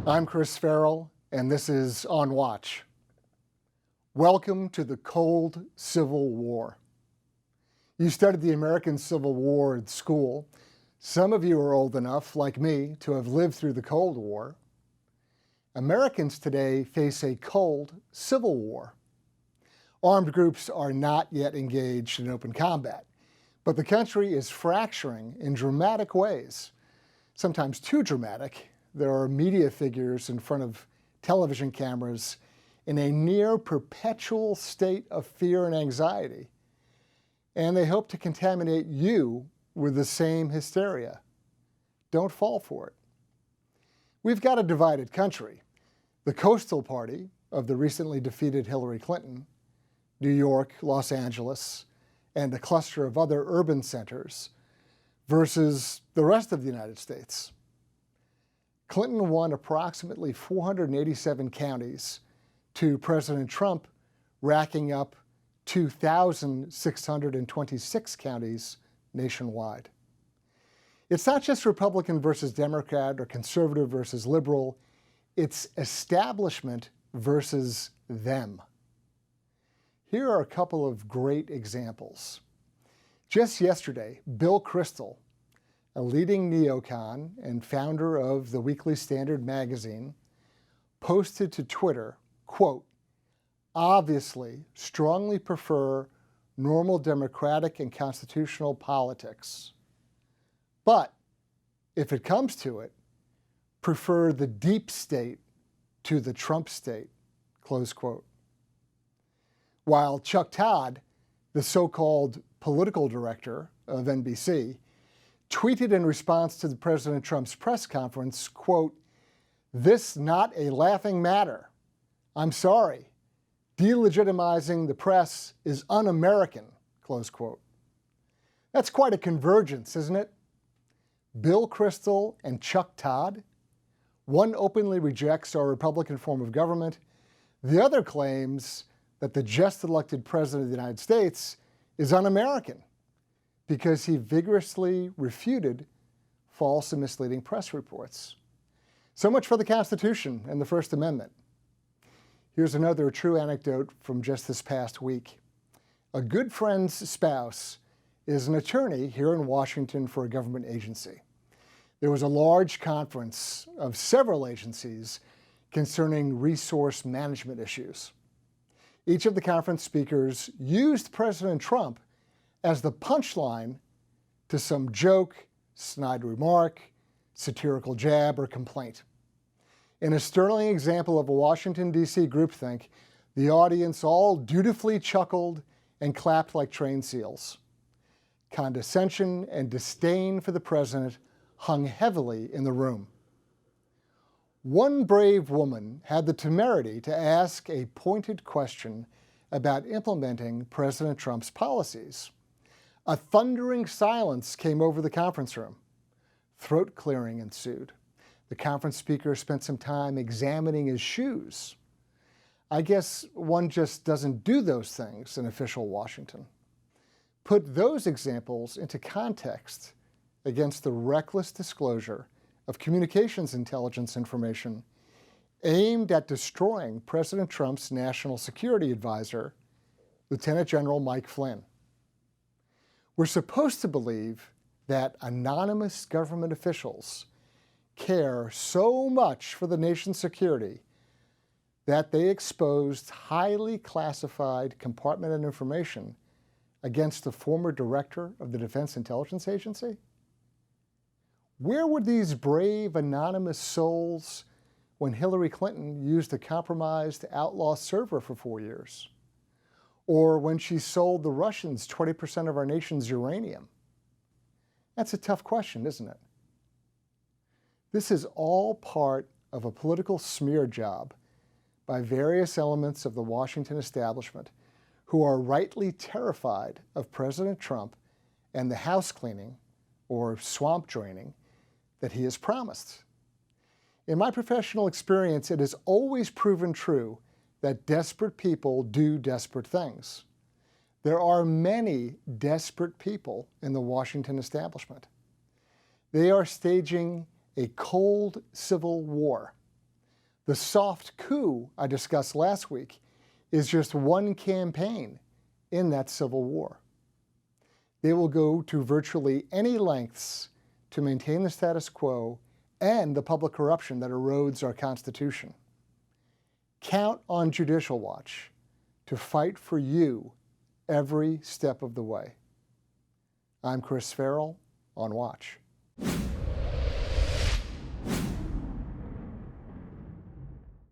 I'm Chris Farrell, and this is On Watch. Welcome to the Cold Civil War. You studied the American Civil War at school. Some of you are old enough, like me, to have lived through the Cold War. Americans today face a cold civil war. Armed groups are not yet engaged in open combat, but the country is fracturing in dramatic ways, sometimes too dramatic. There are media figures in front of television cameras in a near perpetual state of fear and anxiety, and they hope to contaminate you with the same hysteria. Don't fall for it. We've got a divided country. The coastal party of the recently defeated Hillary Clinton, New York, Los Angeles, and a cluster of other urban centers, versus the rest of the United States. Clinton won approximately 487 counties to President Trump racking up 2,626 counties nationwide. It's not just Republican versus Democrat or conservative versus liberal, it's establishment versus them. Here are a couple of great examples. Just yesterday, Bill Kristol, a leading neocon and founder of the Weekly Standard magazine, posted to Twitter, quote, "Obviously strongly prefer normal democratic and constitutional politics. But if it comes to it, prefer the deep state to the Trump state," close quote. While Chuck Todd, the so-called political director of NBC, tweeted in response to President Trump's press conference, quote, "This not a laughing matter. I'm sorry. Delegitimizing the press is un-American," close quote. That's quite a convergence, isn't it? Bill Kristol and Chuck Todd. One openly rejects our Republican form of government. The other claims that the just elected President of the United States is un-American because he vigorously refuted false and misleading press reports. So much for the Constitution and the First Amendment. Here's another true anecdote from just this past week. A good friend's spouse is an attorney here in Washington for a government agency. There was a large conference of several agencies concerning resource management issues. Each of the conference speakers used President Trump as the punchline to some joke, snide remark, satirical jab, or complaint. In a sterling example of a Washington, D.C. groupthink, the audience all dutifully chuckled and clapped like trained seals. Condescension and disdain for the president hung heavily in the room. One brave woman had the temerity to ask a pointed question about implementing President Trump's policies. A thundering silence came over the conference room. Throat clearing ensued. The conference speaker spent some time examining his shoes. I guess one just doesn't do those things in official Washington. Put those examples into context against the reckless disclosure of communications intelligence information aimed at destroying President Trump's national security advisor, Lieutenant General Mike Flynn. We're supposed to believe that anonymous government officials care so much for the nation's security that they exposed highly classified compartmented information against the former director of the Defense Intelligence Agency? Where were these brave anonymous souls when Hillary Clinton used a compromised outlaw server for 4 years? Or when she sold the Russians 20% of our nation's uranium? That's a tough question, isn't it? This is all part of a political smear job by various elements of the Washington establishment who are rightly terrified of President Trump and the house cleaning, or swamp draining, that he has promised. In my professional experience, it has always proven true that desperate people do desperate things. There are many desperate people in the Washington establishment. They are staging a cold civil war. The soft coup I discussed last week is just one campaign in that civil war. They will go to virtually any lengths to maintain the status quo and the public corruption that erodes our Constitution. Count on Judicial Watch to fight for you every step of the way. I'm Chris Farrell on Watch.